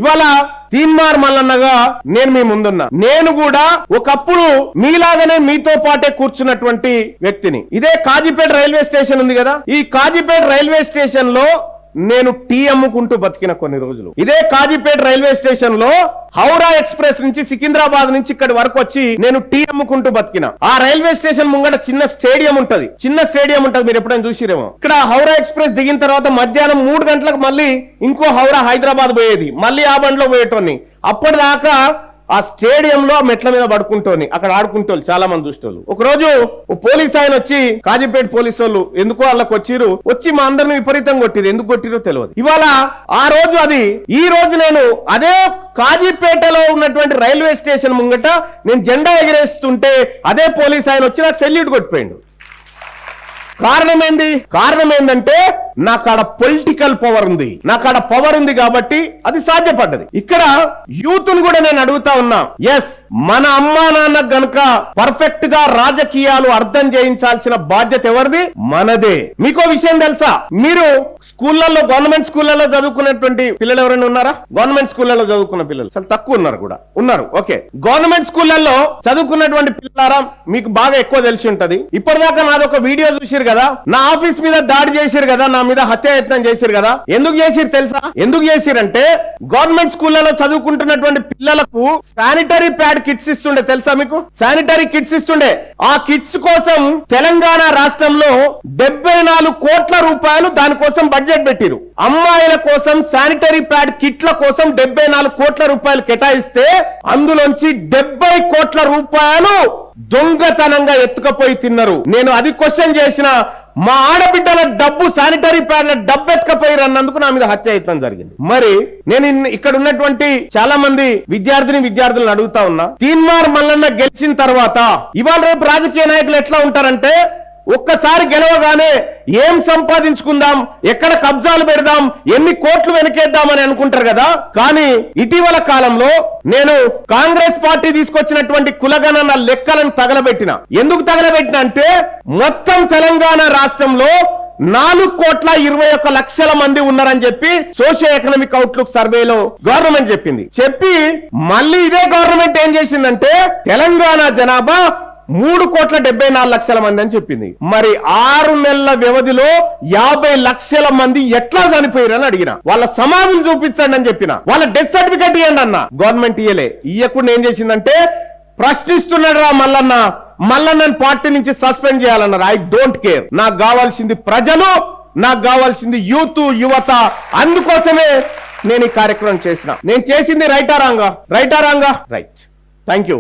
ఇవాళ తీన్మార్ మల్లన్నగా నేను మీ ముందున్నా. నేను కూడా ఒకప్పుడు మీలాగానే మీతో పాటే కూర్చున్నటువంటి వ్యక్తిని. ఇదే కాజీపేట రైల్వే స్టేషన్ ఉంది కదా, ఈ కాజీపేట రైల్వే స్టేషన్ లో నేను టీ అమ్ముకుంటూ బతికిన కొన్ని రోజులు. ఇదే కాజీపేట రైల్వే స్టేషన్ లో హౌరా ఎక్స్ప్రెస్ నుంచి సికింద్రాబాద్ నుంచి ఇక్కడి వరకు వచ్చి నేను టీ అమ్ముకుంటూ బతికిన. ఆ రైల్వే స్టేషన్ ముంగట చిన్న స్టేడియం ఉంటది, మీరు ఎప్పుడైనా చూసిరేమో. ఇక్కడ హౌరా ఎక్స్ప్రెస్ దిగిన తర్వాత మధ్యాహ్నం 3 గంటలకు మళ్ళీ ఇంకో హౌరా హైదరాబాద్ పోయేది, మళ్ళీ ఆ బండిలో పోయేటోని. అప్పటిదాకా ఆ స్టేడియంలో మెట్ల మీద పడుకుంటోని అక్కడ ఆడుకుంటోళ్ళు చాలా మంది చూసేటోళ్ళు. ఒక రోజు పోలీస్ ఆయన వచ్చి, కాజీపేట పోలీసు వాళ్ళు ఎందుకో వాళ్ళకి వచ్చి మా అందరిని విపరీతంగా కొట్టిరు. ఎందుకు కొట్టిరో తెలియదు. ఇవాళ ఆ రోజు అది, ఈ రోజు నేను అదే కాజీపేటలో ఉన్నటువంటి రైల్వే స్టేషన్ ముంగట నేను జెండా ఎగిరేస్తుంటే అదే పోలీస్ ఆయన వచ్చి నాకు సెల్యూట్ కొట్టిపోయిండు. కారణం ఏందంటే నాకాడ పొలిటికల్ పవర్ ఉంది, నాకాడ పవర్ ఉంది కాబట్టి అది సాధ్యపడ్డది. ఇక్కడ యూత్ ను కూడా నేను అడుగుతా ఉన్నా, ఎస్ మన అమ్మా నాన్న గనుక పర్ఫెక్ట్ గా రాజకీయాలు అర్థం చేయించాల్సిన బాధ్యత ఎవరిది? మనదే. మీకో విషయం తెలుసా, మీరు స్కూళ్లలో, గవర్నమెంట్ స్కూళ్లలో చదువుకున్నటువంటి పిల్లలు ఎవరైనా ఉన్నారా? గవర్నమెంట్ స్కూళ్లలో చదువుకున్న పిల్లలు చాలా తక్కువ ఉన్నారు. ఓకే, గవర్నమెంట్ స్కూళ్లలో చదువుకున్నటువంటి పిల్లలారా మీకు బాగా ఎక్కువ తెలిసి ఉంటది. ఇప్పటిదాకా నాదొక వీడియో చూసిరు కదా, నా ఆఫీస్ మీద దాడి చేసిరు కదా, నా మీద హత్యాయత్నం చేసిరు కదా. ఎందుకు చేసిరు తెలుసా? ఎందుకు చేసిరంటే గవర్నమెంట్ స్కూళ్లలో చదువుకుంటున్నటువంటి పిల్లలకు శానిటరీ ప్యాడ్ కిట్స్ ఇస్తుండే. తెలుసా మీకు? శానిటరీ కిట్స్ ఇస్తుండే. ఆ కిట్స్ కోసం తెలంగాణ రాష్ట్రంలో 74 కోట్ల రూపాయలు దానికోసం బడ్జెట్ పెట్టిరు. అమ్మాయిల కోసం శానిటరీ ప్యాడ్ కిట్ల కోసం 74 కోట్ల రూపాయలు కేటాయిస్తే అందులోంచి 70 కోట్ల రూపాయలు దొంగతనంగా ఎత్తుకపోయి తిన్నారు. నేను అది క్వశ్చన్ చేసిన, మా ఆడబిడ్డల డబ్బు, శానిటరీ ప్యాడ్ల డబ్బు ఎత్తుకపోయి అన్నందుకు నా మీద హత్యాయత్నం జరిగింది. మరి నేను ఇక్కడ ఉన్నటువంటి చాలా మంది విద్యార్థులను అడుగుతా ఉన్నా, తీన్మార్ మల్లన్న గెలిచిన తర్వాత ఇవాళ రేపు రాజకీయ నాయకులు ఎట్లా ఉంటారంటే, ఒక్కసారి గెలవగానే ఏం సంపాదించుకుందాం, ఎక్కడ కబ్జాలు పెడదాం, ఎన్ని కోట్లు వెనకేద్దామని అనుకుంటారు కదా. కానీ ఇటీవల కాలంలో నేను కాంగ్రెస్ పార్టీ తీసుకొచ్చినటువంటి కులగణన లెక్కలను తగలబెట్టిన. ఎందుకు తగలబెట్టిన అంటే, మొత్తం తెలంగాణ రాష్ట్రంలో 4,21,00,000 మంది ఉన్నారని చెప్పి సోషియో ఎకనామిక్ అవుట్లుక్ సర్వేలో గవర్నమెంట్ చెప్పి మళ్ళీ ఇదే గవర్నమెంట్ ఏం చేసిందంటే, తెలంగాణ జనాభా 3,74,00,000 మంది అని చెప్పింది. మరి 6 నెలల వ్యవధిలో 50 లక్షల మంది ఎట్లా చనిపోయారని అడిగిన. వాళ్ళ సమాధులు చూపించండి అని చెప్పిన. వాళ్ళ డెత్ సర్టిఫికేట్ ఇవ్వండి అన్న. గవర్నమెంట్ ఇయ్యకుండా ఏం చేసిందంటే, ప్రశ్నిస్తున్నాడు రా మల్లన్నని పార్టీ నుంచి సస్పెండ్ చేయాలన్నారు. I don't care. నాకు కావాల్సింది ప్రజలు, నాకు కావాల్సింది యువత. అందుకోసమే నేను ఈ కార్యక్రమం చేసిన. నేను చేసింది రైటా రాంగా? రైట్. Thank you.